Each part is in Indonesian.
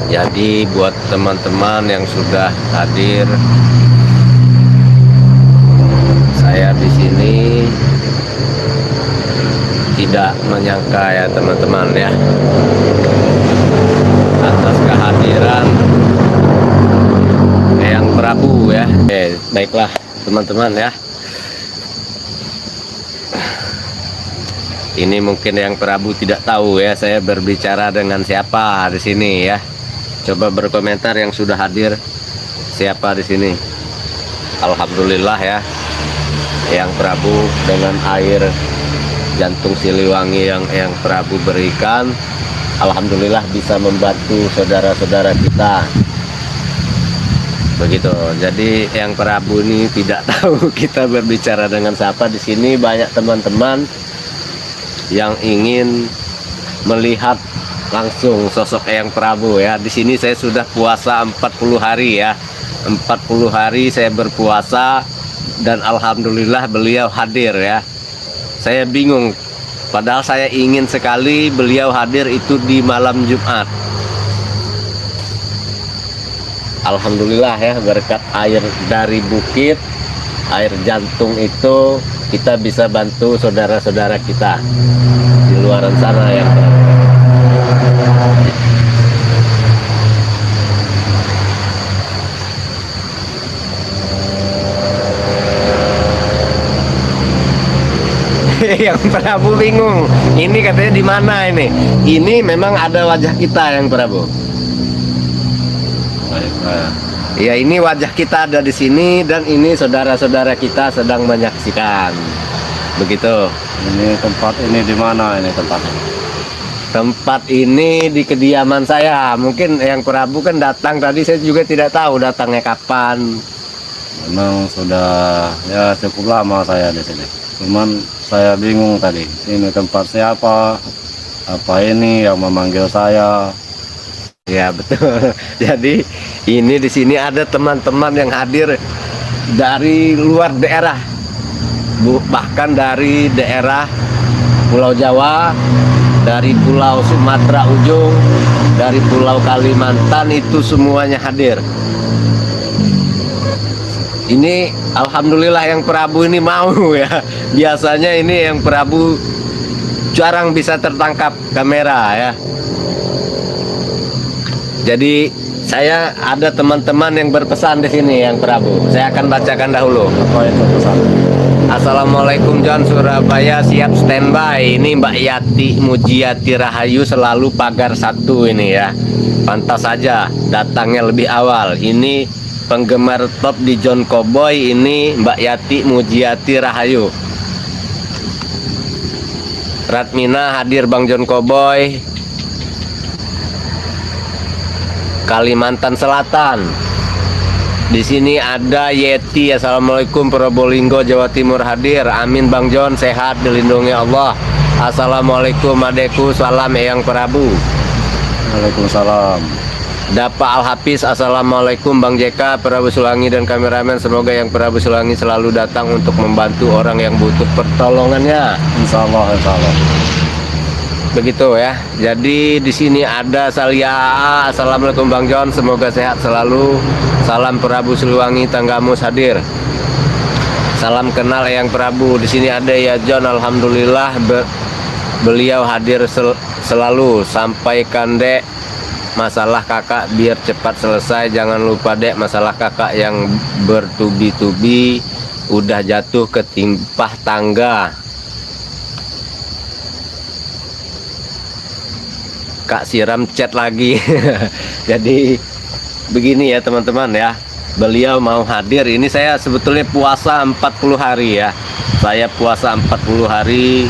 Jadi buat teman-teman yang sudah hadir, saya di sini tidak menyangka ya teman-teman ya, atas kehadiran Eyang Prabu ya. Baiklah teman-teman ya. Ini mungkin Eyang Prabu tidak tahu ya saya berbicara dengan siapa di sini ya. Coba berkomentar yang sudah hadir, siapa di sini. Alhamdulillah ya, Eyang Prabu dengan air jantung Siliwangi yang Eyang Prabu berikan, alhamdulillah bisa membantu saudara-saudara kita. Begitu. Jadi Eyang Prabu ini tidak tahu kita berbicara dengan siapa. Di sini banyak teman-teman yang ingin melihat langsung sosok Eyang Prabu ya. Di sini saya sudah puasa 40 hari ya. 40 hari saya berpuasa dan alhamdulillah beliau hadir ya. Saya bingung, padahal saya ingin sekali beliau hadir itu di malam Jumat. Alhamdulillah ya, berkat air dari bukit, air jantung itu kita bisa bantu saudara-saudara kita di luaran sana yang Yang Prabu bingung. Ini katanya di mana ini? Ini memang ada wajah kita yang Prabu. Ya, ini wajah kita ada di sini dan ini saudara-saudara kita sedang menyaksikan. Begitu. Ini tempat ini di mana ini tempatnya? Tempat ini di kediaman saya. Mungkin Eyang Prabu kan datang tadi, saya juga tidak tahu datangnya kapan. Memang sudah ya cukup lama saya di sini. Cuman saya bingung tadi. Ini tempat siapa? Apa ini yang memanggil saya? Ya betul. Jadi ini di sini ada teman-teman yang hadir dari luar daerah, bahkan dari daerah Pulau Jawa, dari Pulau Sumatera ujung, dari Pulau Kalimantan, itu semuanya hadir. Ini alhamdulillah Eyang Prabu ini mau ya. Biasanya ini Eyang Prabu jarang bisa tertangkap kamera ya. Jadi saya ada teman-teman yang berpesan di sini Eyang Prabu. Saya akan bacakan dahulu. Apa itu pesan? Assalamualaikum John, Surabaya siap standby. Ini Mbak Yati Mujiati Rahayu selalu pagar 1 ini ya. Pantas saja datangnya lebih awal. Ini penggemar top di John Cowboy, ini Mbak Yati Mujiati Rahayu. Ratmina hadir Bang John Cowboy. Kalimantan Selatan. Di sini ada Yeti. Assalamualaikum Probolinggo Jawa Timur hadir. Amin Bang John, sehat dilindungi Allah. Assalamualaikum adekku, salam Eyang Prabu. Waalaikumsalam. Dapa Al Hafiz. Assalamualaikum Bang JK, Prabu Sulangi dan kameramen. Semoga Eyang Prabu Sulangi selalu datang untuk membantu orang yang butuh pertolongannya. Insya Allah, insya Allah. Begitu ya. Jadi di sini ada Salia. Assalamualaikum Bang John, semoga sehat selalu. Salam Prabu Siliwangi, Tanggamus hadir. Salam kenal Eyang Prabu. Di sini ada ya John, alhamdulillah beliau hadir selalu. Sampaikan Dek masalah kakak biar cepat selesai. Jangan lupa Dek masalah kakak yang bertubi-tubi udah jatuh ketimpah tangga. Kak siram chat lagi. Jadi begini ya teman-teman ya, beliau mau hadir. Ini saya sebetulnya puasa 40 hari ya. Saya puasa 40 hari,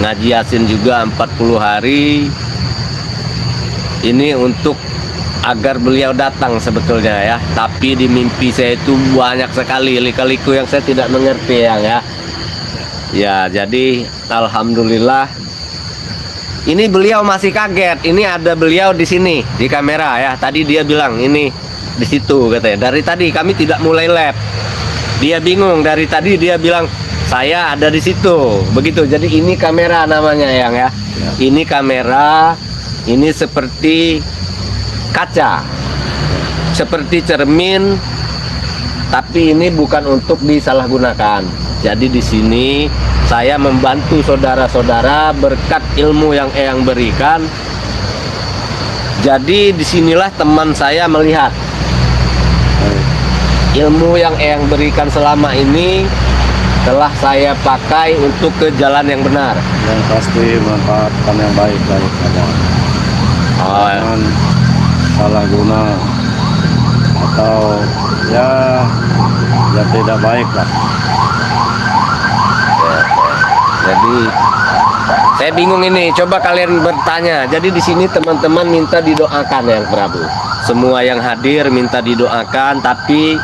ngaji Yasin juga 40 hari. Ini untuk agar beliau datang sebetulnya ya. Tapi di mimpi saya itu banyak sekali lika-liku yang saya tidak mengerti ya. Ya jadi alhamdulillah. Ini beliau masih kaget. Ini ada beliau di sini di kamera ya. Tadi dia bilang ini di situ katanya. Dari tadi kami tidak mulai lab. Dia bingung dari tadi dia bilang saya ada di situ. Begitu. Jadi ini kamera namanya Yang ya. Ini kamera. Ini seperti kaca seperti cermin, tapi ini bukan untuk disalahgunakan. Jadi di sini saya membantu saudara-saudara berkat ilmu yang Eyang berikan. Jadi disinilah teman saya melihat ilmu yang Eyang berikan selama ini telah saya pakai untuk ke jalan yang benar. Yang pasti manfaatkan yang baik-baik saja. Jangan salah guna atau ya tidak baik lah. Jadi saya bingung ini, coba kalian bertanya. Jadi di sini teman-teman minta didoakan Eyang Prabu. Semua yang hadir minta didoakan, tapi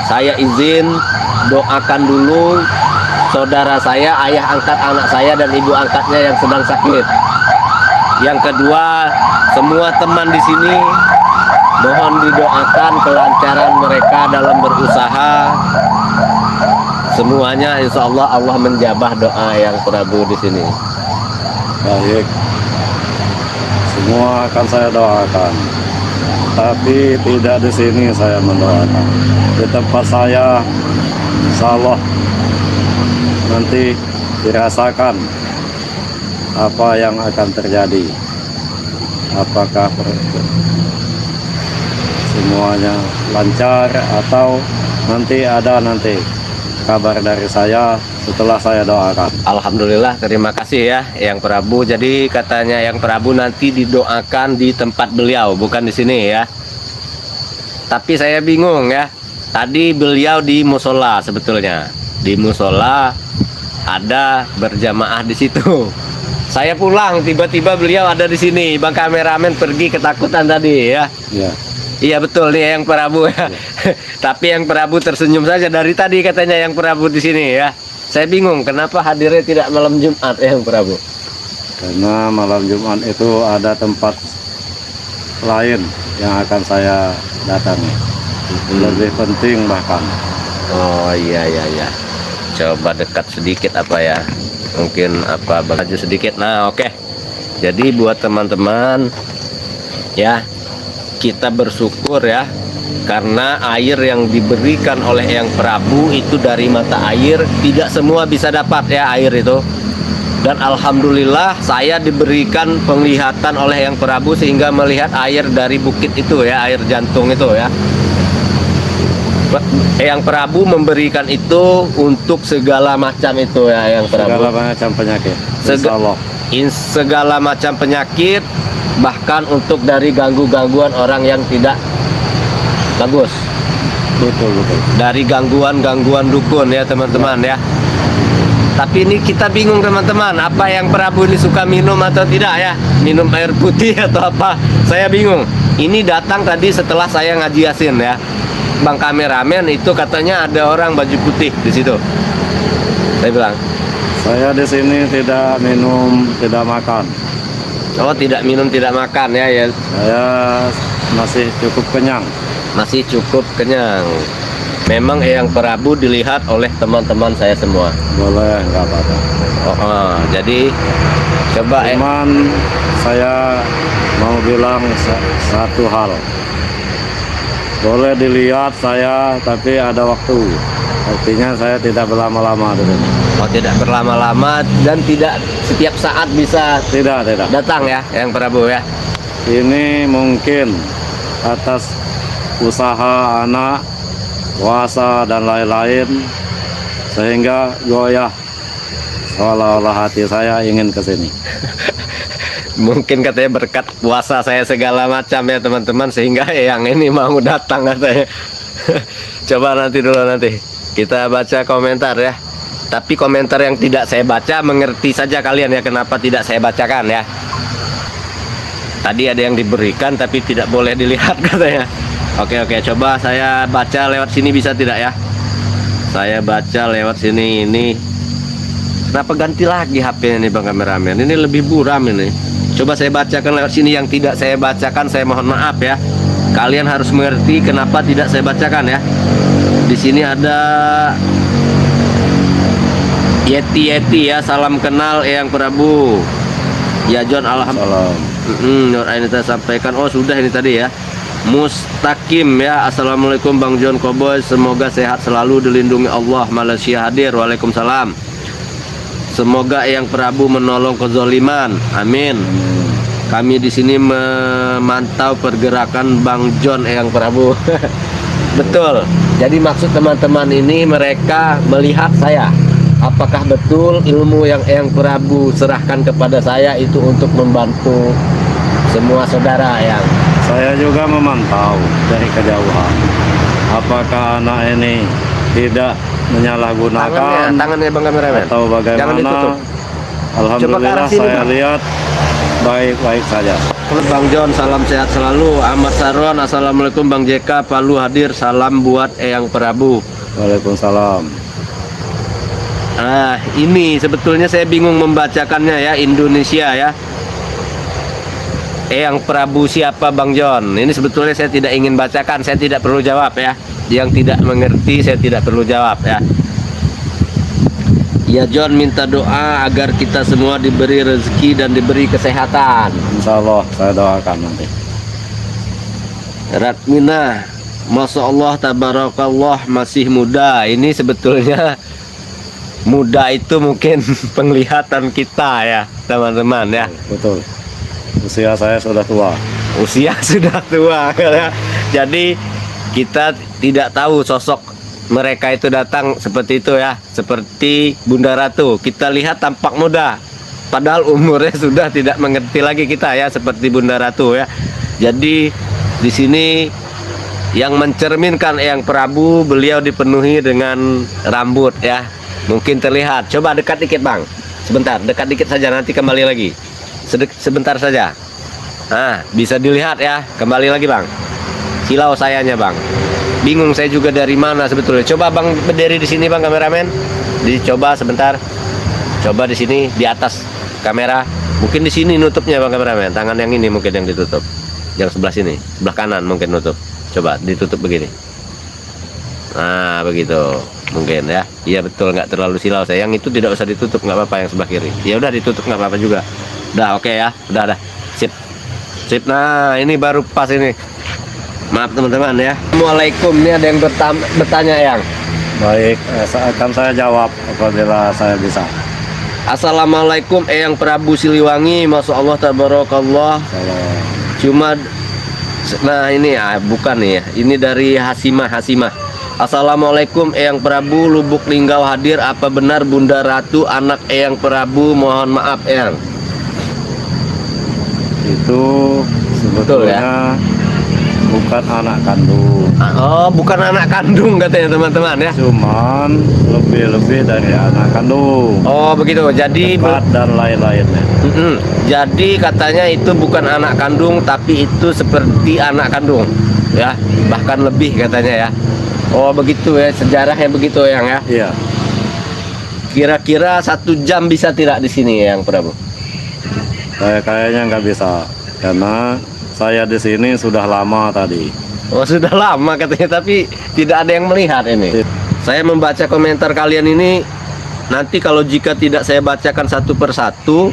saya izin doakan dulu saudara saya, ayah angkat anak saya dan ibu angkatnya yang sedang sakit. Yang kedua, semua teman di sini mohon didoakan kelancaran mereka dalam berusaha. Semuanya insya Allah Allah menjabah doa Eyang Prabu di sini. Baik, semua akan saya doakan, tapi tidak di sini saya mendoakan. Di tempat saya, insya Allah nanti dirasakan apa yang akan terjadi. Apakah semuanya lancar atau nanti ada kabar dari saya setelah saya doakan. Alhamdulillah, terima kasih ya Eyang Prabu. Jadi katanya Eyang Prabu nanti didoakan di tempat beliau, bukan di sini ya. Tapi saya bingung ya. Tadi beliau di musola sebetulnya. Di musola ada berjamaah di situ. Saya pulang, tiba-tiba beliau ada di sini. Bang kameramen pergi ketakutan tadi ya. Iya. Iya betul nih Eyang Prabu ya. Tapi Eyang Prabu tersenyum saja dari tadi katanya Eyang Prabu di sini ya. Saya bingung kenapa hadirnya tidak malam Jumat Eyang Prabu. Karena malam Jumat itu ada tempat lain yang akan saya datangi. Lebih penting bahkan. Oh iya. Coba dekat sedikit apa ya. Mungkin apa baju sedikit. Nah oke. Jadi buat teman-teman ya, kita bersyukur ya, karena air yang diberikan oleh Eyang Prabu itu dari mata air, tidak semua bisa dapat ya air itu. Dan alhamdulillah saya diberikan penglihatan oleh Eyang Prabu sehingga melihat air dari bukit itu ya, air jantung itu ya. Eyang Prabu memberikan itu untuk segala macam itu ya Eyang Prabu. Segala macam penyakit. Insya Allah. Segala macam penyakit, bahkan untuk dari gangguan orang yang tidak bagus. Betul. Dari gangguan dukun ya teman-teman ya. Tapi ini kita bingung teman-teman, apa Eyang Prabu ini suka minum atau tidak ya? Minum air putih atau apa? Saya bingung. Ini datang tadi setelah saya ngaji Yasin ya. Bang kameramen itu katanya ada orang baju putih di situ. Saya bilang, saya di sini tidak minum, tidak makan. oh tidak minum, tidak makan ya. Saya masih cukup kenyang. Masih cukup kenyang. Memang Eyang Prabu dilihat oleh teman-teman saya semua. Boleh, nggak apa-apa. Jadi coba Cuman saya mau bilang satu hal. Boleh dilihat saya, tapi ada waktu. Artinya saya tidak berlama-lama di sini. Oh tidak berlama-lama dan tidak setiap saat bisa Tidak. datang ya Eyang Prabu ya. Ini mungkin atas usaha anak, puasa dan lain-lain, sehingga goyah seolah-olah hati saya ingin ke sini. Mungkin katanya berkat puasa saya segala macam ya teman-teman, sehingga yang ini mau datang katanya. Coba nanti kita baca komentar ya. Tapi komentar yang tidak saya baca, mengerti saja kalian ya kenapa tidak saya bacakan ya. Tadi ada yang diberikan tapi tidak boleh dilihat katanya. Oke, coba saya baca lewat sini bisa tidak ya? Saya baca lewat sini ini. Kenapa ganti lagi HP ini Bang kameramen? Ini lebih buram ini. Coba saya bacakan lewat sini, yang tidak saya bacakan saya mohon maaf ya. Kalian harus mengerti kenapa tidak saya bacakan ya. Di sini ada Yeti ya, salam kenal Eyang Prabu. Ya John, alhamdulillah. Nur Aini sampaikan. Oh sudah ini tadi ya. Mustaqim ya. Assalamualaikum Bang John Koboy, semoga sehat selalu, dilindungi Allah. Malaysia hadir. Waalaikumsalam. Semoga Eyang Prabu menolong kezoliman. Amin. Kami di sini memantau pergerakan Bang John Eyang Prabu. Betul. Jadi maksud teman-teman ini, mereka melihat saya. Apakah betul ilmu yang Eyang Prabu serahkan kepada saya itu untuk membantu semua saudara yang Saya juga memantau dari kejauhan. Apakah anak ini tidak menyalahgunakan tangannya Bang kameramen atau jangan ditutup. bagaimana? Alhamdulillah sini, saya Bang. lihat baik-baik saja. Bang John, salam sehat selalu. Ahmad Saron, assalamualaikum Bang JK, Palu hadir, salam buat Eyang Prabu. Waalaikumsalam. Nah ini sebetulnya saya bingung membacakannya ya, Indonesia ya. Eyang Prabu siapa Bang John? Ini sebetulnya saya tidak ingin bacakan, saya tidak perlu jawab ya. Yang tidak mengerti saya tidak perlu jawab ya. Ya John, minta doa agar kita semua diberi rezeki dan diberi kesehatan. Insya Allah saya doakan nanti. Ratmina, Masya Allah, tabarakallah, masih muda. Ini sebetulnya muda itu mungkin penglihatan kita ya teman-teman ya. Betul. Usia saya sudah tua. Usia sudah tua ya. Jadi kita tidak tahu sosok mereka itu datang seperti itu ya, seperti Bunda Ratu. Kita lihat tampak muda, padahal umurnya sudah tidak mengerti lagi kita ya, seperti Bunda Ratu ya. Jadi di sini yang mencerminkan Eyang Prabu, beliau dipenuhi dengan rambut ya. Mungkin terlihat. Coba dekat dikit Bang. Sebentar, dekat dikit saja, nanti kembali lagi. Sebentar saja. Nah, bisa dilihat ya. Kembali lagi Bang. Silau sayanya Bang. Bingung saya juga dari mana sebetulnya. Coba Bang berdiri di sini Bang kameramen. Dicoba sebentar. Coba di sini di atas kamera. Mungkin di sini nutupnya Bang kameramen. Tangan yang ini mungkin yang ditutup. Yang sebelah sini, sebelah kanan mungkin nutup. Coba ditutup begini. Nah, begitu. Mungkin ya. Iya betul, nggak terlalu silau saya. Yang itu tidak usah ditutup, nggak apa-apa yang sebelah kiri. Ya udah ditutup nggak apa-apa juga. Udah oke ya. Udah. Sip. Sip. Nah, ini baru pas ini. Maaf teman-teman ya. Assalamualaikum, ini ada yang bertanya Yang. Baik, akan saya jawab apabila saya bisa. Assalamualaikum Eyang Prabu Siliwangi, Masya Allah tabarakallah. Salam. Cuma, nah ini bukan nih ya. Ini dari Hasimah. Assalamualaikum Eyang Prabu, Lubuk Linggau hadir. Apa benar Bunda Ratu anak Eyang Prabu? Mohon maaf Eyang. Itu sebetulnya bukan anak kandung. Oh, bukan anak kandung katanya teman-teman ya. Cuman lebih-lebih dari anak kandung. Oh begitu. Jadi Dekat dan lain-lainnya. Jadi katanya itu bukan anak kandung, tapi itu seperti anak kandung ya, bahkan lebih katanya ya. Oh begitu ya, sejarahnya begitu Yang ya. Iya. Kira-kira 1 jam bisa tidak di sini Yang Prabu? Saya kayaknya nggak bisa karena saya di sini sudah lama tadi. Oh sudah lama katanya, tapi tidak ada yang melihat ini. Saya membaca komentar kalian ini, nanti kalau jika tidak saya bacakan satu persatu,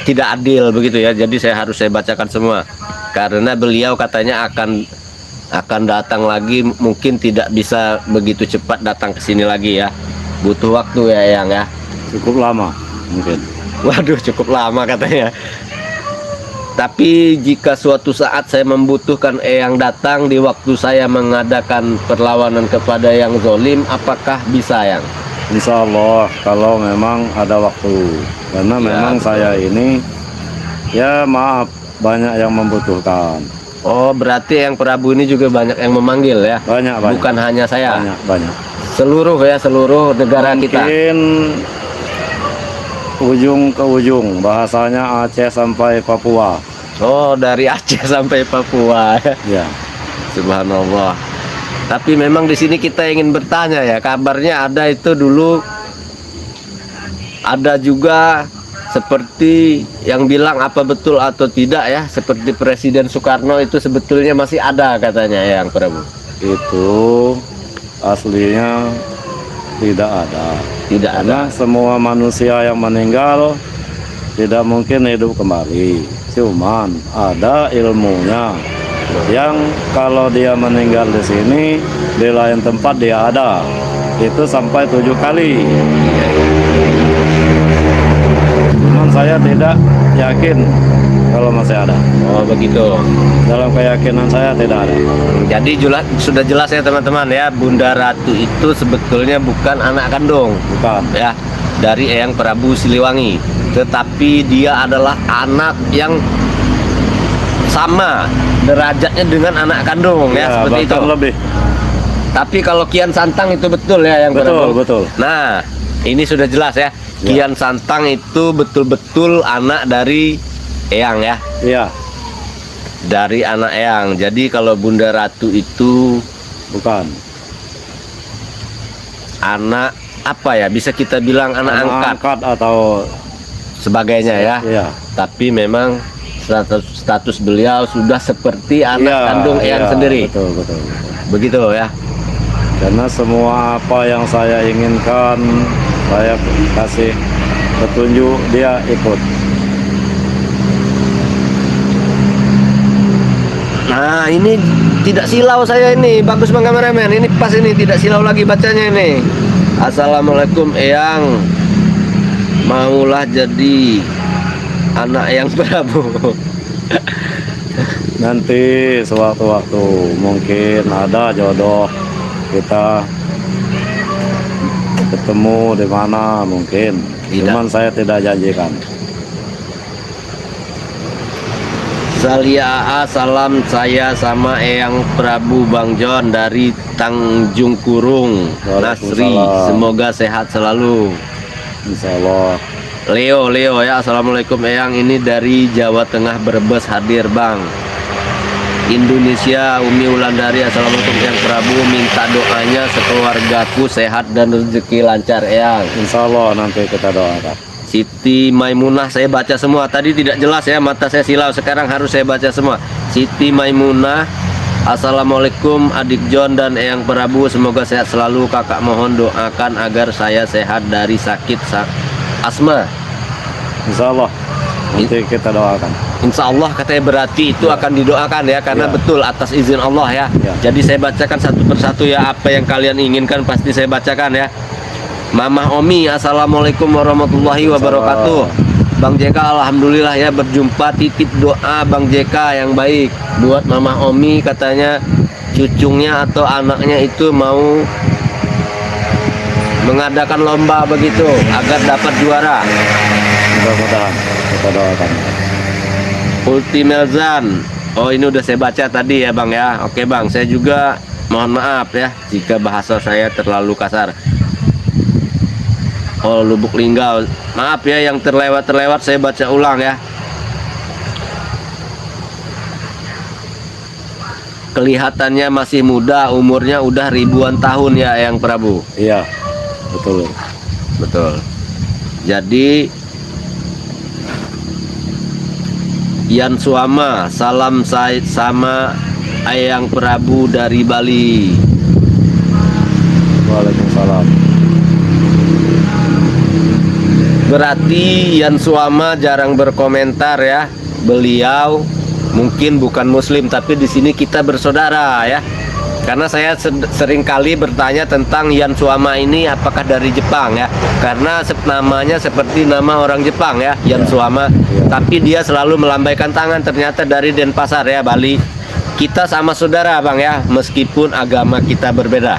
tidak adil begitu ya. Jadi saya bacakan semua. Karena beliau katanya akan datang lagi, mungkin tidak bisa begitu cepat datang ke sini lagi ya. Butuh waktu ya Yang ya. Cukup lama mungkin. Waduh, cukup lama katanya. Tapi jika suatu saat saya membutuhkan Eyang datang di waktu saya mengadakan perlawanan kepada yang zolim, apakah bisa Yang? Insya Allah kalau memang ada waktu. Karena Ya, memang betul. saya ini, ya maaf, banyak yang membutuhkan. Oh berarti Eyang Prabu ini juga banyak yang memanggil ya? Banyak. Bukan hanya saya. Banyak. Seluruh negara kita. Mungkin ujung ke ujung, bahasanya Aceh sampai Papua. Oh dari Aceh sampai Papua. Ya. Subhanallah. Tapi memang di sini kita ingin bertanya ya, kabarnya ada itu dulu, ada juga seperti yang bilang, apa betul atau tidak ya, seperti Presiden Soekarno itu sebetulnya masih ada katanya Eyang Prabu. Itu aslinya tidak ada. Tidak ada. Karena semua manusia yang meninggal tidak mungkin hidup kembali. Cuman ada ilmunya yang kalau dia meninggal di sini, di lain tempat dia ada. Itu sampai 7 kali. Cuman saya tidak yakin kalau masih ada. Oh begitu. Dalam keyakinan saya tidak ada. Jadi sudah jelas ya teman-teman ya, Bunda Ratu itu sebetulnya bukan anak kandung, Bukan. ya, dari Eyang Prabu Siliwangi, tetapi dia adalah anak yang sama derajatnya dengan anak kandung ya, seperti itu. bahkan lebih. Tapi kalau Kian Santang itu betul ya yang Betul, Prabu? betul. Nah, ini sudah jelas ya. Ya. Kian Santang itu betul-betul anak dari Eyang ya. Iya, Dari anak Eyang. Jadi kalau Bunda Ratu itu bukan. anak apa ya? Bisa kita bilang anak angkat atau sebagainya ya. iya. Tapi memang status beliau sudah seperti anak Iya, kandung Eyang iya, sendiri. Betul, betul. Begitu ya. Karena semua apa yang saya inginkan, saya kasih petunjuk, dia ikut. Nah ini tidak silau saya ini. Bagus bang kameramen. Ini pas ini tidak silau lagi bacanya ini. Assalamualaikum Eyang. Maulah jadi anak Eyang Prabu. Nanti sewaktu-waktu mungkin ada jodoh kita ketemu di mana mungkin. Tidak. Cuman saya tidak janjikan. Salia AA, salam saya sama Eyang Prabu Bang John dari Tanjung Kurung, Nasri. Waalaikumsalam. Semoga sehat selalu. Insya Allah. Leo ya. Assalamualaikum Eyang, ini dari Jawa Tengah Brebes hadir Bang. Indonesia Umi Wulandari, assalamualaikum Eyang Prabu, minta doanya sekeluargaku sehat dan rezeki lancar Eyang. Insya Allah nanti kita doakan. Siti Maimunah, saya baca semua. Tadi tidak jelas ya, mata saya silau. Sekarang harus saya baca semua. Siti Maimunah, assalamualaikum adik John dan Eyang Prabu, semoga sehat selalu. Kakak mohon doakan agar saya sehat dari sakit asma. Insya Allah nanti kita doakan. Insya Allah katanya berarti itu akan didoakan ya, karena Ya. betul atas izin Allah ya. Ya. Jadi saya bacakan satu persatu ya, apa yang kalian inginkan pasti saya bacakan ya. Mamah Omi, assalamualaikum warahmatullahi wabarakatuh. Bang JK, alhamdulillah ya berjumpa, titip doa Bang JK yang baik buat Mamah Omi, katanya cucunya atau anaknya itu mau mengadakan lomba begitu agar dapat juara. Mudah-mudahan kita doakan. Ultimelzan, oh ini udah saya baca tadi ya Bang ya. Oke Bang, saya juga mohon maaf ya jika bahasa saya terlalu kasar. Oh Lubuk Linggau, maaf ya yang terlewat saya baca ulang ya. Kelihatannya masih muda, umurnya udah ribuan tahun ya Eyang Prabu. Iya, betul. Betul. Jadi Yan Suama, salam saya sama Eyang Prabu dari Bali. Waalaikumsalam. Berarti Yan Suama jarang berkomentar ya. Beliau mungkin bukan muslim, tapi di sini kita bersaudara ya. Karena saya sering kali bertanya tentang Yan Suama ini apakah dari Jepang ya. Karena namanya seperti nama orang Jepang ya, Yan Suama. Tapi dia selalu melambaikan tangan, ternyata dari Denpasar ya, Bali. Kita sama saudara Bang ya, meskipun agama kita berbeda.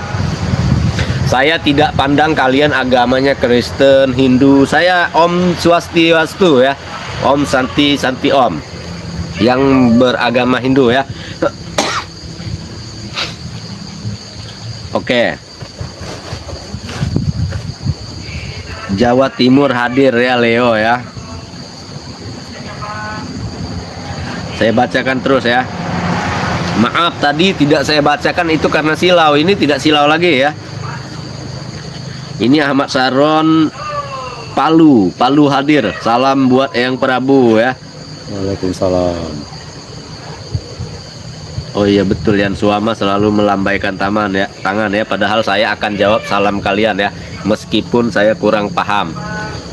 Saya tidak pandang kalian agamanya Kristen, Hindu. Saya Om Swastiastu ya, Om Santi Om, yang beragama Hindu ya. Oke. Jawa Timur hadir ya Leo ya. Saya bacakan terus ya. Maaf tadi tidak saya bacakan itu karena silau. Ini tidak silau lagi ya. Ini Ahmad Saron Palu hadir. Salam buat Eyang Prabu ya. Waalaikumsalam. Oh iya betul, Yan Suama selalu melambaikan tangan ya. Padahal saya akan jawab salam kalian ya, meskipun saya kurang paham.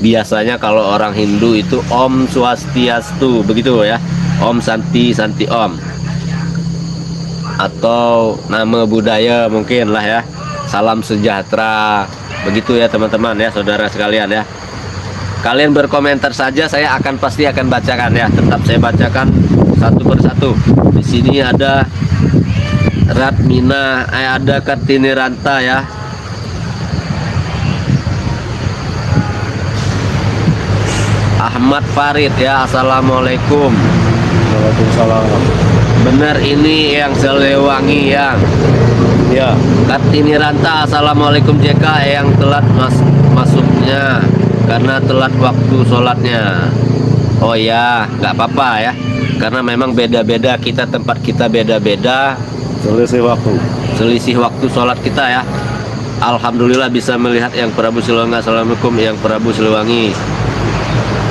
Biasanya kalau orang Hindu itu Om Swastiastu, begitu ya. Om Santi Santi Om. Atau nama budaya mungkin lah ya. Salam sejahtera. Begitu ya teman-teman ya, saudara sekalian ya. Kalian berkomentar saja, saya pasti akan bacakan ya. Tetap saya bacakan satu persatu. Di sini ada Ratmina, ada Kartini Ranta ya. Ahmad Farid ya, assalamualaikum. Waalaikumsalam. Benar ini yang Siliwangi yang. Ya. Kartini Ranta, assalamualaikum JK, yang telat masuknya karena telat waktu sholatnya. Oh ya, nggak apa-apa ya, karena memang beda-beda kita, tempat kita beda-beda, selisih waktu sholat kita ya. Alhamdulillah bisa melihat yang Prabu Siliwangi. Assalamualaikum yang Prabu Siliwangi.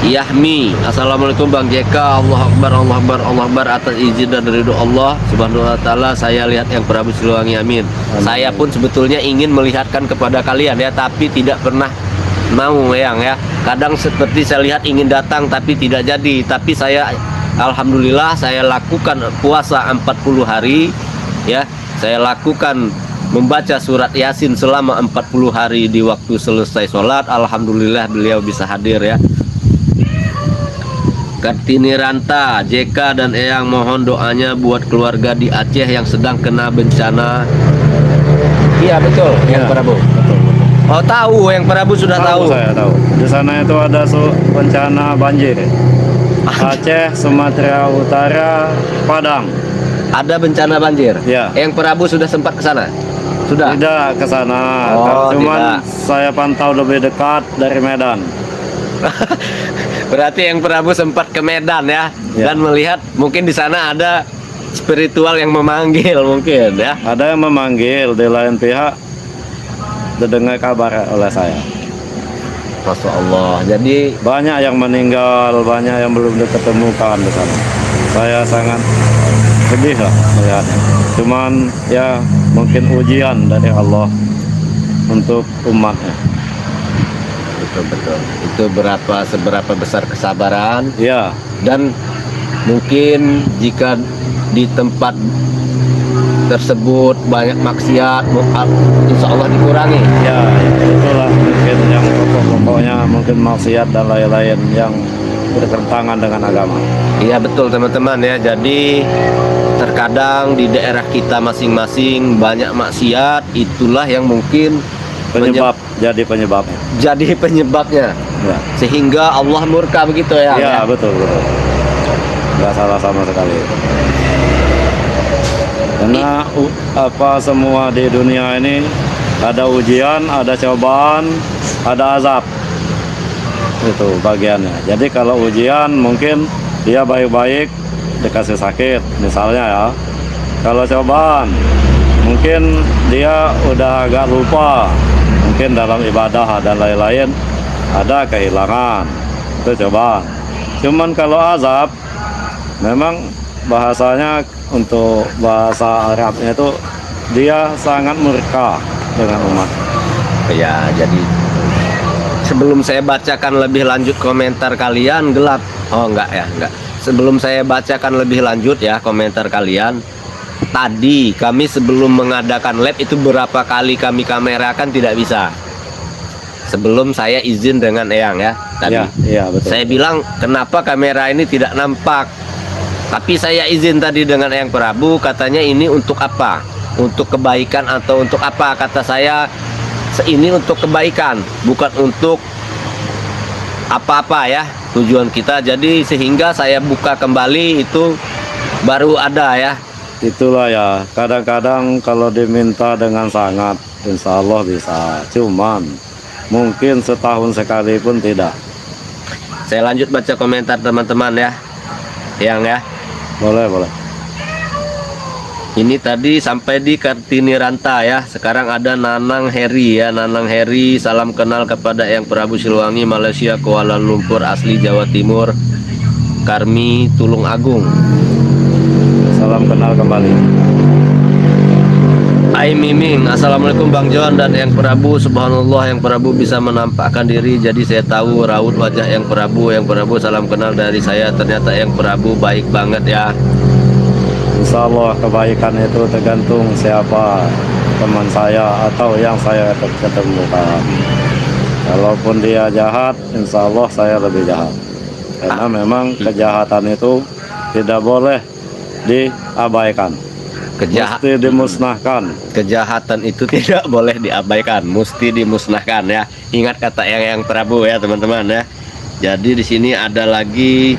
Yahmi, assalamualaikum Bang JK. Allah Akbar, Allah Akbar, Allah Akbar. Atas izin dan ridho Allah Subhanahu wa Ta'ala, saya lihat yang Prabu Siliwangi. Amin. Saya pun sebetulnya ingin melihatkan kepada kalian ya, tapi tidak pernah mau yang ya. Kadang seperti saya lihat ingin datang tapi tidak jadi. Tapi saya alhamdulillah saya lakukan puasa 40 hari ya. Saya lakukan membaca surat Yasin selama 40 hari di waktu selesai sholat. Alhamdulillah beliau bisa hadir ya. Kartini Ranta, JK dan Eyang mohon doanya buat keluarga di Aceh yang sedang kena bencana. Iya betul, yang Prabu. Betul. Oh tahu, yang Prabu sudah tahu. Saya tahu. Di sana itu ada bencana banjir. Aceh, Sumatera Utara, Padang. Ada bencana banjir. Ya. Yang Prabu sudah sempat ke sana? Sudah. Tidak ke sana. Oh, cuman tidak. saya pantau lebih dekat dari Medan. Berarti yang Prabu sempat ke Medan ya, Ya. dan melihat mungkin di sana ada spiritual yang memanggil mungkin ya. Ada yang memanggil, di lain pihak didengar kabar oleh saya. Masya Allah. Jadi Banyak yang meninggal, banyak yang belum diketemukan di sana. Saya sangat sedih lah melihatnya. Cuman ya mungkin ujian dari Allah untuk umatnya. betul. Itu seberapa besar kesabaran, Ya, dan mungkin jika di tempat tersebut banyak maksiat, insya Allah dikurangi. ya itulah mungkin yang pokok-pokoknya, mungkin maksiat dan lain-lain yang bertentangan dengan agama. Iya betul teman-teman ya. Jadi terkadang di daerah kita masing-masing banyak maksiat, itulah yang mungkin Jadi penyebabnya. jadi penyebabnya, Ya, sehingga Allah murka begitu ya. ya betul. Nggak salah sama sekali. Karena apa semua di dunia ini ada ujian, ada cobaan, ada azab. Itu bagiannya. Jadi kalau ujian mungkin dia baik-baik dikasih sakit misalnya ya. Kalau cobaan mungkin dia udah agak lupa, mungkin dalam ibadah dan lain-lain ada kehilangan, itu cobaan. Cuman kalau azab memang bahasanya, untuk bahasa Arabnya itu dia sangat murka dengan umat. Ya, jadi sebelum saya bacakan lebih lanjut komentar kalian gelap. Oh enggak ya, enggak. Sebelum saya bacakan lebih lanjut ya komentar kalian, tadi kami sebelum mengadakan lab itu berapa kali kami kamerakan tidak bisa. Sebelum saya izin dengan Eyang ya tadi. Iya, betul. Saya bilang kenapa kamera ini tidak nampak. Tapi saya izin tadi dengan Eyang Prabu, katanya ini untuk apa? Untuk kebaikan atau untuk apa? Kata saya, ini untuk kebaikan, bukan untuk apa-apa ya tujuan kita. Jadi sehingga saya buka kembali itu baru ada ya. Itulah ya, kadang-kadang kalau diminta dengan sangat, insya Allah bisa. Cuman mungkin setahun sekali pun tidak. Saya lanjut baca komentar teman-teman ya, yang ya. Boleh. Ini tadi sampai di Kartini Ranta ya. Sekarang ada Nanang Heri ya. Nanang Heri, salam kenal kepada Eyang Prabu Siliwangi, Malaysia, Kuala Lumpur, asli Jawa Timur, Karmi, Tulung Agung. Salam kenal kembali. Ai Miming, Assalamualaikum Bang John dan Yang Prabu. Subhanallah, Yang Prabu bisa menampakkan diri, jadi saya tahu raut wajah Yang Prabu. Yang Prabu, salam kenal dari saya. Ternyata Yang Prabu baik banget ya. Insya Allah kebaikan itu tergantung siapa teman saya atau yang saya ketemukan. Kalaupun dia jahat, insya Allah saya lebih jahat. Karena memang kejahatan itu tidak boleh diabaikan. Mesti dimusnahkan. Kejahatan itu tidak boleh diabaikan, mesti dimusnahkan ya. Ingat kata Yang Prabu ya teman-teman ya. Jadi di sini ada lagi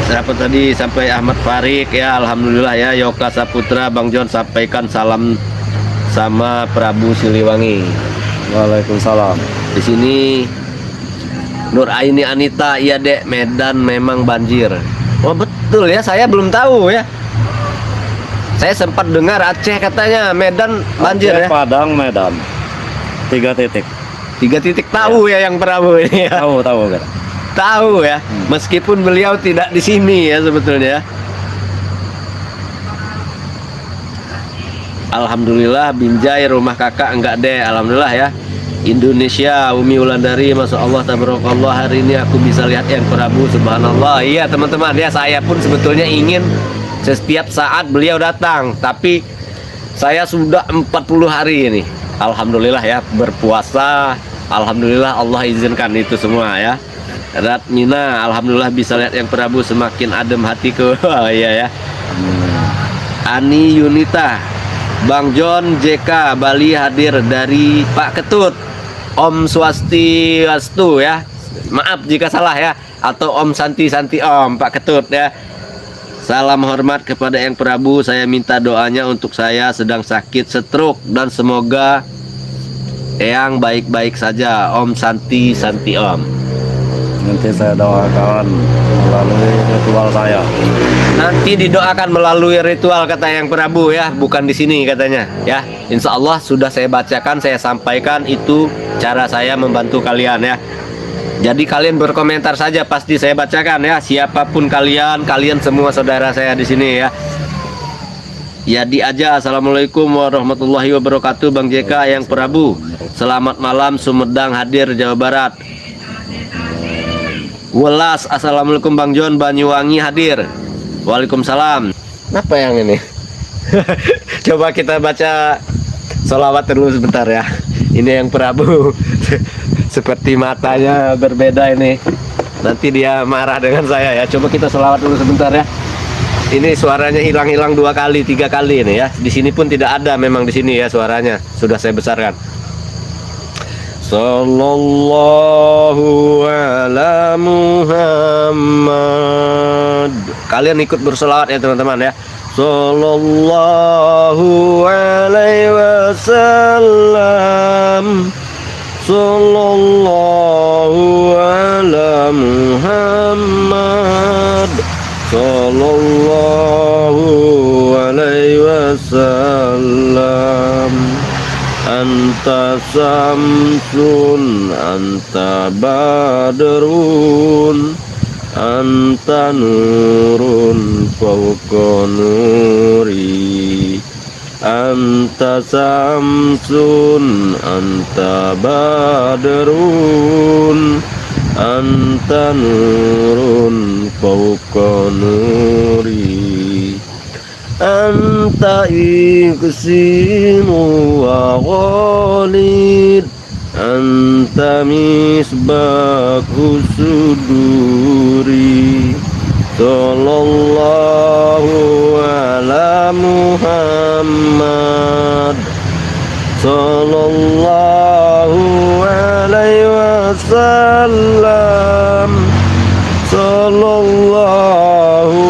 siapa tadi, sampai Ahmad Farik ya. Alhamdulillah ya. Yoka Saputra, Bang John sampaikan salam sama Prabu Siliwangi. Waalaikumsalam. Di sini Nur Aini Anita, iya dek, Medan memang banjir. Oh betul ya, saya belum tahu ya. Saya sempat dengar Aceh katanya Medan banjir Aceh, ya. Padang, Medan. 3 titik. 3 titik tahu ya Yang Prabu ini ya. Tahu kan? Tahu ya. Meskipun beliau tidak di sini ya sebetulnya. Alhamdulillah Binjai rumah kakak enggak deh. Alhamdulillah ya. Indonesia, Umi Wulandari, Masya Allah, tabarakallah, hari ini aku bisa lihat Yang Prabu, subhanallah. Iya teman-teman ya, saya pun sebetulnya ingin setiap saat beliau datang, tapi saya sudah 40 hari ini, alhamdulillah ya, berpuasa. Alhamdulillah Allah izinkan itu semua ya. Ratmina, alhamdulillah bisa lihat Yang Prabu, semakin adem hatiku. Iya ya. Ani Yunita, Bang John JK Bali hadir dari Pak Ketut. Om Swastiastu ya. Maaf jika salah ya, atau Om Santi Om Pak Ketut ya. Salam hormat kepada Yang Prabu. Saya minta doanya untuk saya sedang sakit stroke dan semoga Eyang baik-baik saja. Om Santi Om. Nanti saya doakan melalui ritual saya. Nanti didoakan melalui ritual kata Yang Prabu ya, bukan di sini katanya ya. Insya Allah sudah saya bacakan, saya sampaikan, itu cara saya membantu kalian ya. Jadi kalian berkomentar saja, pasti saya bacakan ya. Siapapun kalian, kalian semua saudara saya di sini ya. Jadi aja. Assalamualaikum warahmatullahi wabarakatuh. Bang JK Yang Prabu, selamat malam, Sumedang hadir, Jawa Barat. Welas, assalamualaikum Bang John, Banyuwangi hadir. Waalaikumsalam. Apa yang ini? Coba kita baca sholawat dulu sebentar ya. Ini Yang Prabu. Seperti matanya berbeda ini. Nanti dia marah dengan saya ya. Coba kita sholawat dulu sebentar ya. Ini suaranya hilang-hilang 2 kali, 3 kali ini ya. Di sini pun tidak ada memang di sini ya suaranya. Sudah saya besarkan. Sallallahu ala Muhammad. Kalian ikut berselawat ya teman-teman ya. Sallallahu alaihi wasallam. Sallallahu ala Muhammad. Sallallahu alaihi wasallam. Anta samsun, anta badrun, anta nurun fauqa nuri. Anta samsun, anta badrun, anta nurun fauqa nuri. Anta iqsimu wa ghalid, anta misbahu suduri. Sallallahu ala Muhammad. Sallallahu alaihi wasallam. Sallallahu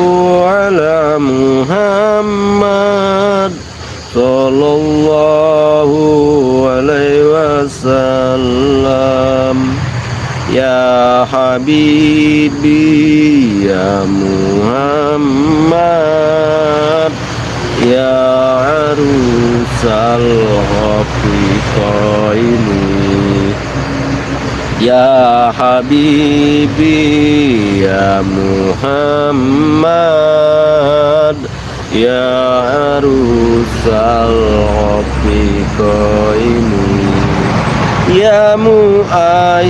ala Muhammad. Sallallahu alaihi wasallam. Ya Habibi ya Muhammad, ya arusal haqiqaini. Ya Habibi ya Muhammad, ya arusal ini ya muayyad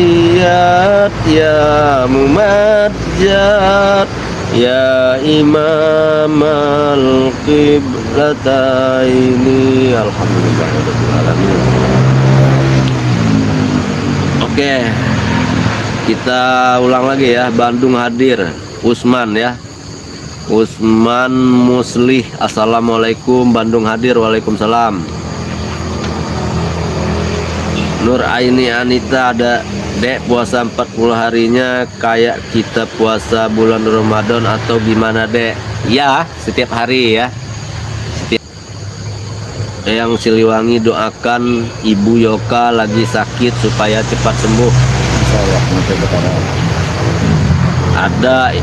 ya mumajjad ya imamal qiblataini. Alhamdulillahirabbil alamin. Oke, kita ulang lagi ya. Bandung hadir Usman ya, Usman Muslih. Assalamualaikum. Bandung hadir. Waalaikumsalam. Nur Aini Anita ada. Dek, puasa 40 harinya kayak kita puasa bulan Ramadan atau gimana, Dek? Ya, setiap hari ya. Yang Siliwangi doakan Ibu Yoka lagi sakit supaya cepat sembuh. Insyaallah nanti ketemu. Ada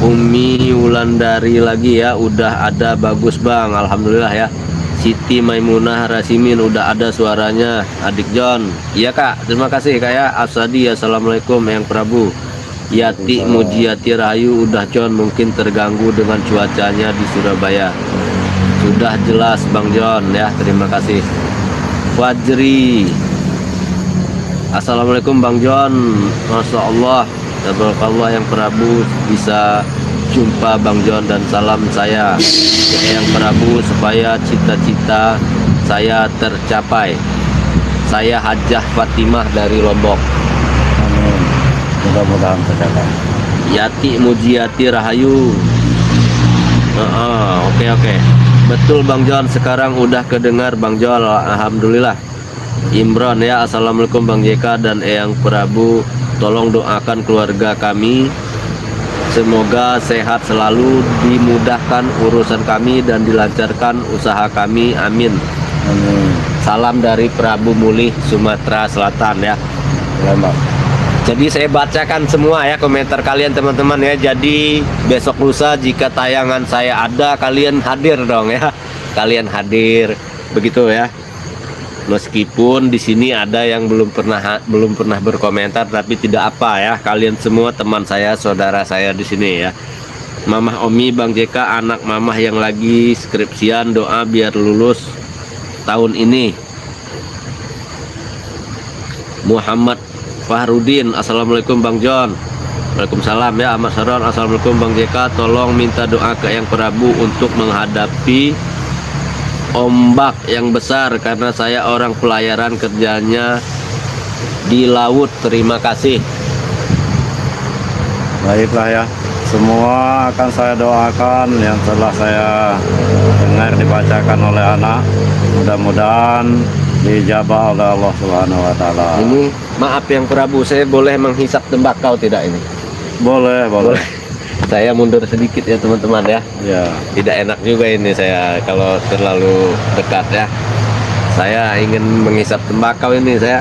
Umi Wulandari lagi ya, udah ada. Bagus Bang, alhamdulillah ya. Siti Maimunah Rasimin udah ada suaranya. Adik John, iya Kak, terima kasih Kak ya. Asadi, assalamualaikum Yang Prabu. Yati Mujiati Rahayu udah John, mungkin terganggu dengan cuacanya di Surabaya. Sudah jelas Bang John ya, terima kasih. Fajri, assalamualaikum Bang John. Masya Allah, tabarakallah Yang Prabu bisa jumpa Bang John dan salam saya ke Yang Prabu supaya cita-cita saya tercapai. Saya Hajah Fatimah dari Lombok. Amin. Mudah-mudahan tercapai. Yati Mujiati Rahayu. Oke. Betul Bang John, sekarang udah kedengar Bang John, alhamdulillah. Imron ya, assalamualaikum Bang JK dan Eyang Prabu, tolong doakan keluarga kami semoga sehat selalu, dimudahkan urusan kami dan dilancarkan usaha kami, amin. Amin. Salam dari Prabu Mulih, Sumatera Selatan ya. Selamat. Jadi saya bacakan semua ya komentar kalian teman-teman ya. Jadi besok lusa jika tayangan saya ada, kalian hadir dong ya. Kalian hadir begitu ya. Meskipun di sini ada yang belum pernah berkomentar, tapi tidak apa ya. Kalian semua teman saya, saudara saya di sini ya. Mamah Omi, Bang JK, anak mamah yang lagi skripsian, doa biar lulus tahun ini. Muhammad Fahrudin, assalamualaikum Bang John. Waalaikumsalam ya. Ahmad Saron, assalamualaikum Bang JK, tolong minta doa ke Yang Prabu untuk menghadapi ombak yang besar karena saya orang pelayaran, kerjanya di laut. Terima kasih. Baiklah ya, semua akan saya doakan yang telah saya dengar dibacakan oleh anak. Mudah-mudahan dijabah oleh Allah Subhanahu wa Ta'ala. Ini maaf Yang Prabu, saya boleh menghisap tembakau tidak ini? Boleh. Saya mundur sedikit ya teman-teman ya. Ya. Tidak enak juga ini saya kalau terlalu dekat ya. Saya ingin menghisap tembakau ini saya.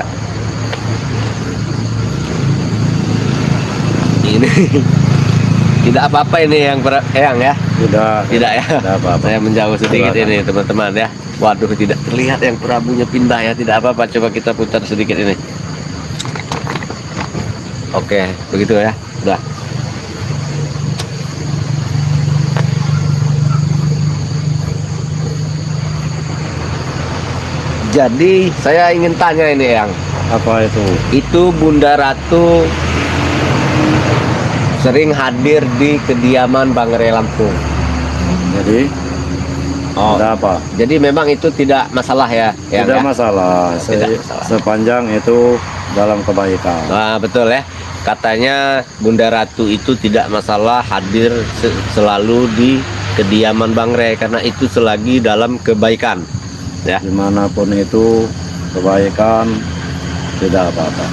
Ini tidak apa-apa ini Yang ya. Tidak ya. Tidak apa-apa. Saya menjauh sedikit Silakan. ini teman-teman ya. Waduh, tidak terlihat Yang Prabunya pindah ya. Tidak apa-apa, coba kita putar sedikit ini. Oke, begitu ya. Udah. Jadi saya ingin tanya ini Yang, Apa itu? itu Bunda Ratu sering hadir di kediaman Bang Re Lampung. Jadi ada apa? Jadi memang itu tidak masalah ya? Tidak masalah. Tidak masalah. Sepanjang itu dalam kebaikan. Nah, betul ya. Katanya Bunda Ratu itu tidak masalah hadir selalu di kediaman Bang Re karena itu selagi dalam kebaikan. Ya. Dimanapun itu kebaikan, tidak apa-apa.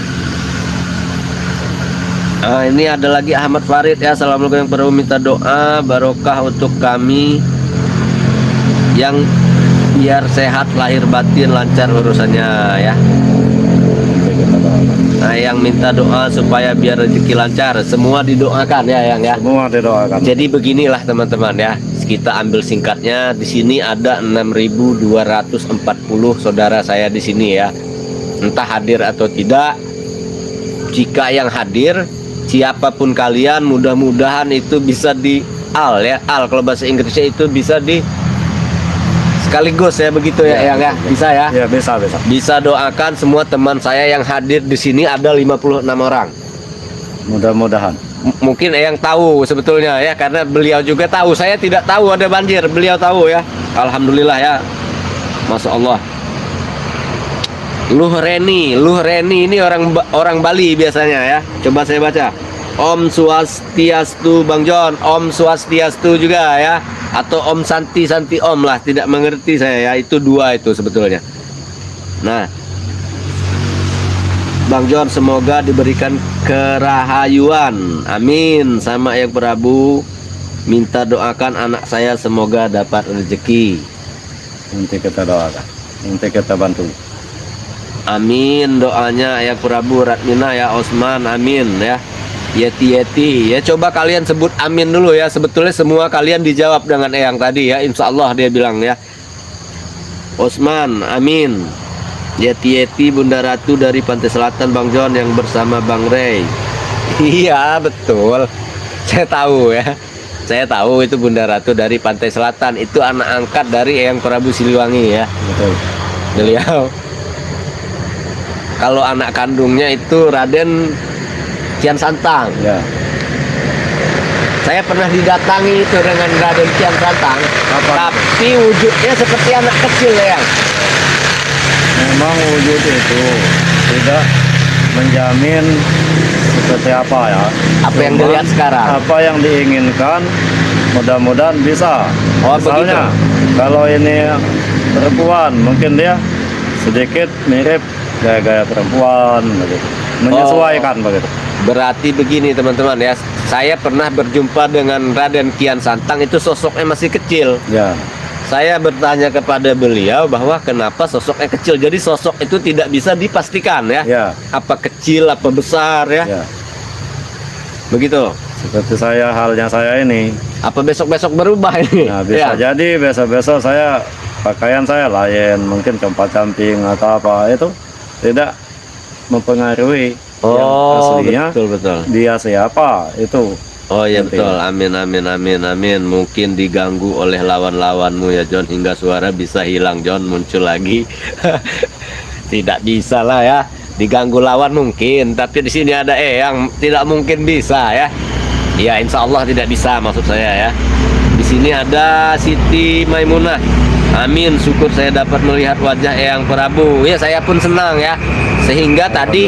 Nah, ini ada lagi Ahmad Farid ya. Assalamualaikum, yang perlu minta doa barokah untuk kami yang biar sehat lahir batin, lancar urusannya ya. Nah, yang minta doa supaya biar rezeki lancar, semua didoakan ya Yang ya. Semua didoakan. Jadi beginilah teman-teman ya. Kita ambil singkatnya, di sini ada 6.240 saudara saya di sini ya. Entah hadir atau tidak. Jika yang hadir, siapapun kalian, mudah-mudahan itu bisa di al ya. Al kalau bahasa Inggrisnya itu bisa sekaligus ya begitu ya, Eyang ya. Bisa ya? Ya, bisa. Bisa doakan semua teman saya yang hadir di sini ada 56 orang. Mudah-mudahan. Mungkin Eyang tahu sebetulnya ya, karena beliau juga tahu. Saya tidak tahu ada banjir, beliau tahu ya. Alhamdulillah ya. Masya Allah. Luh Reni ini orang Bali biasanya ya. Coba saya baca. Om Swastiastu Bang John, Om Swastiastu juga ya, atau Om Santi Om lah, tidak mengerti saya ya. Itu dua itu sebetulnya. Nah, Bang John semoga diberikan kerahayuan, amin. Sama yang Prabu minta doakan anak saya semoga dapat rezeki. Nanti kita doakan, nanti kita bantu. Amin doanya ya Prabu, Ratmina ya, Osman, amin ya. Yeti ya, coba kalian sebut amin dulu ya. Sebetulnya semua kalian dijawab dengan Eyang tadi ya, insya Allah dia bilang ya. Osman amin. Yeti Bunda Ratu dari Pantai Selatan Bang John yang bersama Bang Ray. Iya betul, saya tahu ya. Saya tahu itu Bunda Ratu dari Pantai Selatan, itu anak angkat dari Eyang Prabu Siliwangi ya. Betul. Beliau. Kalau anak kandungnya itu Raden Kian Santang. Ya. Saya pernah didatangi itu dengan Raden Kian Santang. Tapi wujudnya seperti anak kecil ya. Memang wujud itu tidak menjamin seperti apa ya. Apa yang dilihat sekarang? Apa yang diinginkan mudah-mudahan bisa. Oh, misalnya kalau ini perempuan mungkin dia sedikit mirip gaya-gaya perempuan begitu. Menyesuaikan begitu. Berarti begini teman-teman ya, saya pernah berjumpa dengan Raden Kian Santang, itu sosoknya masih kecil. Ya. Saya bertanya kepada beliau bahwa kenapa sosoknya kecil. Jadi sosok itu tidak bisa dipastikan ya. Ya. Apa kecil, apa besar ya. Ya. Begitu. Seperti halnya saya ini. Apa besok-besok berubah ini? Nah, bisa ya. jadi besok-besok saya pakaian saya lain, mungkin campak-camping atau apa, itu tidak mempengaruhi. Yang aslinya betul. dia siapa itu. Oh ya nanti. betul, amin. Mungkin diganggu oleh lawan-lawanmu ya John, hingga suara bisa hilang John, muncul lagi. Tidak bisa lah ya, diganggu lawan mungkin, tapi di sini ada yang tidak mungkin bisa ya. Ya insya Allah tidak bisa maksud saya ya. Di sini ada Siti Maimunah. Amin, syukur saya dapat melihat wajah Eyang Prabu. Ya saya pun senang ya. Sehingga tadi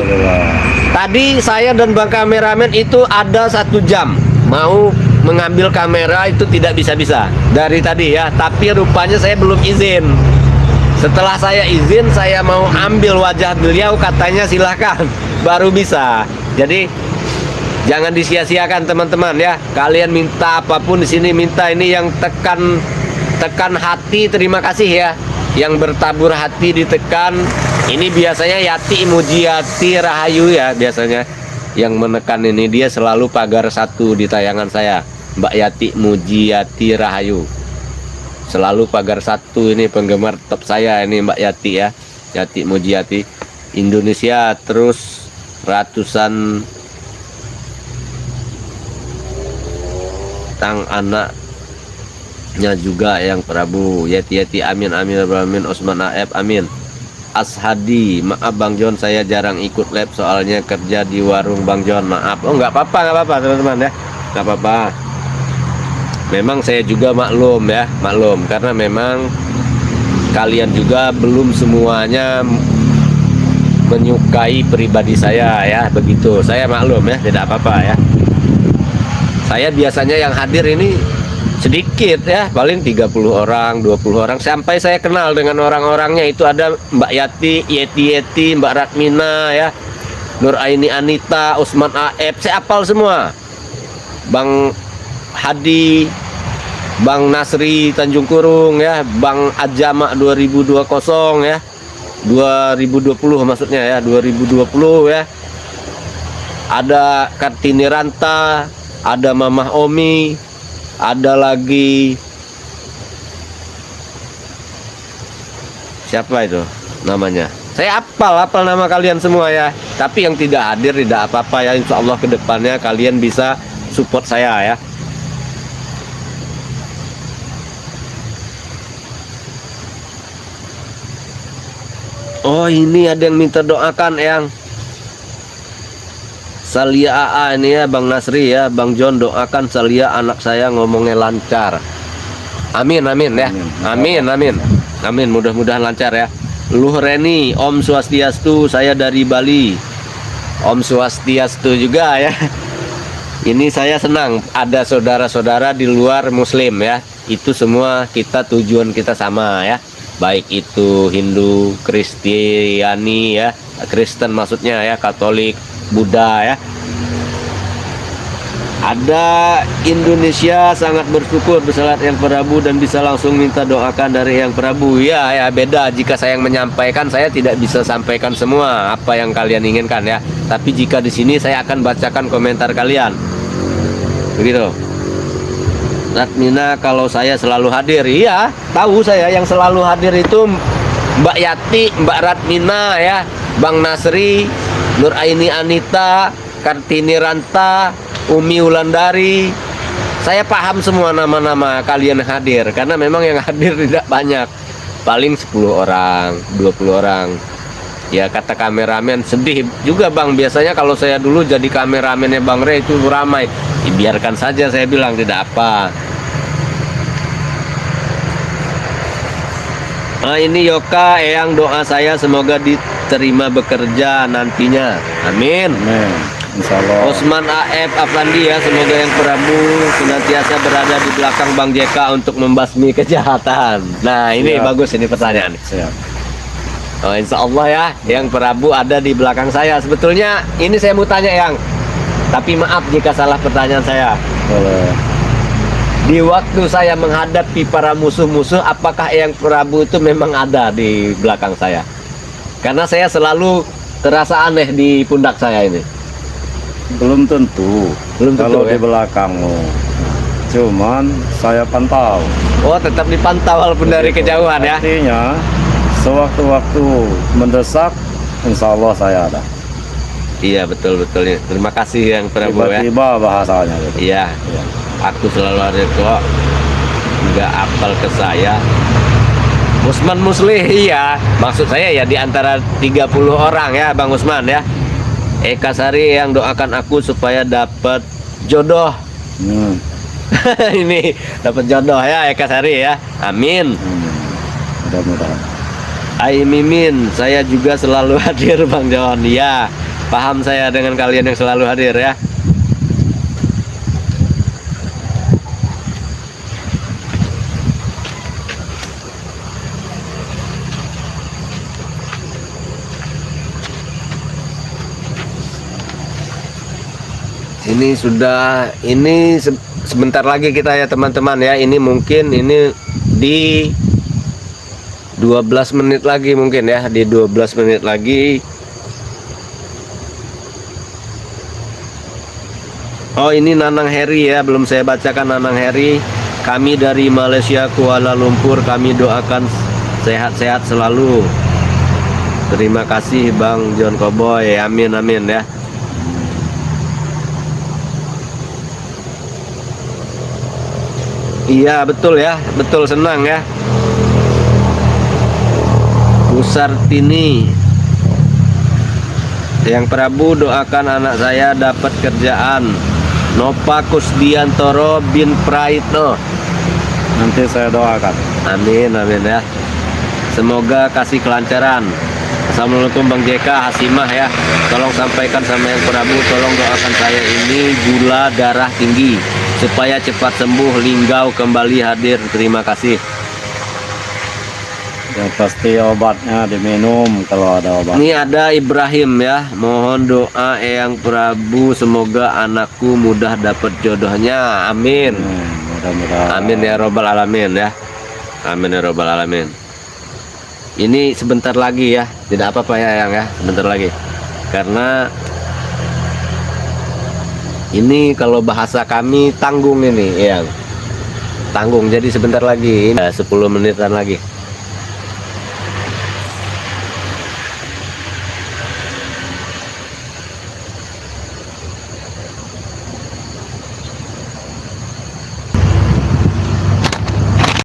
saya dan bang kameramen itu ada 1 jam mau mengambil kamera, itu tidak bisa dari tadi ya. Tapi rupanya saya belum izin. Setelah saya izin, saya mau ambil wajah beliau, katanya silahkan, baru bisa. Jadi jangan disia-siakan teman-teman ya. Kalian minta apapun di sini, minta ini yang tekan hati, terima kasih ya. Yang bertabur hati ditekan. Ini biasanya Yati Mujiati Rahayu ya, biasanya yang menekan ini, dia selalu pagar 1 di tayangan saya. Mbak Yati Mujiati Rahayu selalu pagar 1, ini penggemar top saya ini Mbak Yati ya. Yati Mujiati Indonesia, terus ratusan tang anaknya juga yang Prabu. Yati amin. Osman Aep amin. Ashadi, maaf Bang John, saya jarang ikut live soalnya kerja di warung Bang John, maaf. Oh nggak apa-apa teman-teman ya, nggak apa-apa. Memang saya juga maklum ya, karena memang kalian juga belum semuanya menyukai pribadi saya ya, begitu. Saya maklum ya, tidak apa-apa ya. Saya biasanya yang hadir ini sedikit ya, paling 30 orang, 20 orang, sampai saya kenal dengan orang-orangnya. Itu ada Mbak Yeti, Mbak Ratmina ya, Nur Aini Anita, Usman Aep, saya apal semua. Bang Hadi, Bang Nasri Tanjung Kurung ya, Bang Ajama 2020 ya, 2020 maksudnya ya, 2020 ya. Ada Kartini Ranta, ada Mamah Omi, ada lagi siapa itu namanya, saya hafal nama kalian semua ya. Tapi yang tidak hadir tidak apa-apa ya, insya Allah kedepannya kalian bisa support saya ya. Oh, ini ada yang minta doakan, Eyang. Salia AA ini ya, Bang Nasri ya, Bang John, doakan Salia anak saya ngomongnya lancar. Amin, amin ya. Amin, amin. Amin, mudah-mudahan lancar ya. Luh Reni, Om Swastiastu, saya dari Bali. Om Swastiastu juga ya. Ini saya senang ada saudara-saudara di luar Muslim ya. Itu semua tujuan kita sama ya. Baik itu Hindu, Kristiani ya, Kristen maksudnya ya, Katolik, Buddha ya. Ada Indonesia sangat bersyukur bersalat Yang Prabu dan bisa langsung minta doakan dari Yang Prabu. Ya, ya beda jika saya yang menyampaikan, saya tidak bisa sampaikan semua apa yang kalian inginkan ya. Tapi jika di sini saya akan bacakan komentar kalian. Begitu. Ratmina, kalau saya selalu hadir. Iya, tahu saya yang selalu hadir itu Mbak Yati, Mbak Ratmina ya, Bang Nasri, Nur Aini Anita, Kartini Ranta, Umi Wulandari. Saya paham semua nama-nama kalian hadir, karena memang yang hadir tidak banyak, paling 10 orang, 20 orang. Ya kata kameramen, sedih juga Bang, biasanya kalau saya dulu jadi kameramennya Bang Rey itu ramai. Biarkan saja, saya bilang tidak apa. Nah, ini Yoka, Eyang, doa saya semoga diterima bekerja nantinya. Amin. Amin. Insyaallah. Osman AF Afandi ya, semoga Yang Prabu senantiasa berada di belakang Bang JK untuk membasmi kejahatan. Nah ini Siap. bagus ini pertanyaan. Siap. Oh, insya Allah ya, Yang Prabu ada di belakang saya. Sebetulnya ini saya mau tanya Yang, tapi maaf jika salah pertanyaan saya. Boleh. Di waktu saya menghadapi para musuh-musuh, apakah Yang Prabu itu memang ada di belakang saya? Karena saya selalu terasa aneh di pundak saya ini. Belum tentu. Belum tentu, Kalau ya? di belakangmu. Cuman saya pantau. Oh, tetap dipantau walaupun dari kejauhan ya. Artinya sewaktu-waktu mendesak, insya Allah saya ada. Iya, betul-betul. Terima kasih Yang Prabu ya. Tiba-tiba bahasanya gitu. Iya. Iya. Aku selalu ada kok. Nggak apal ke saya. Usman Muslih, iya. Maksud saya ya di antara 30 orang ya Bang Usman ya. Eka Sari yang doakan aku supaya dapat jodoh. Ini dapat jodoh ya Eka Sari ya. Amin. Mudah-mudahan. Ai Mimin, saya juga selalu hadir Bang John. Ya, paham saya dengan kalian yang selalu hadir ya. Ini sudah, ini sebentar lagi kita ya teman-teman ya. Ini mungkin ini di 12 menit lagi mungkin ya, di 12 menit lagi. Oh, ini Nanang Heri ya, belum saya bacakan. Nanang Heri, kami dari Malaysia Kuala Lumpur, kami doakan sehat-sehat selalu. Terima kasih Bang John Cowboy. Amin amin ya. Iya betul ya, betul, senang ya. Usartini, Yang Prabu doakan anak saya dapat kerjaan. Nova Kusdiantoro bin Praitno. Nanti saya doakan. Amin amin ya. Semoga kasih kelancaran. Assalamualaikum Bang JK, Hasimah ya. Tolong sampaikan sama Yang Prabu, tolong doakan saya ini gula darah tinggi supaya cepat sembuh, linggau kembali hadir. Terima kasih. Yang pasti obatnya diminum kalau ada obat. Ini ada Ibrahim ya, mohon doa Eyang Prabu semoga anakku mudah dapat jodohnya. Amin. Mudah-mudahan. Amin ya robbal alamin ya. Amin ya robbal alamin. Ini sebentar lagi ya, tidak apa-apa ya Eyang ya, sebentar lagi. Karena ini kalau bahasa kami tanggung ini Eyang. Tanggung, jadi sebentar lagi, 10 menitan lagi.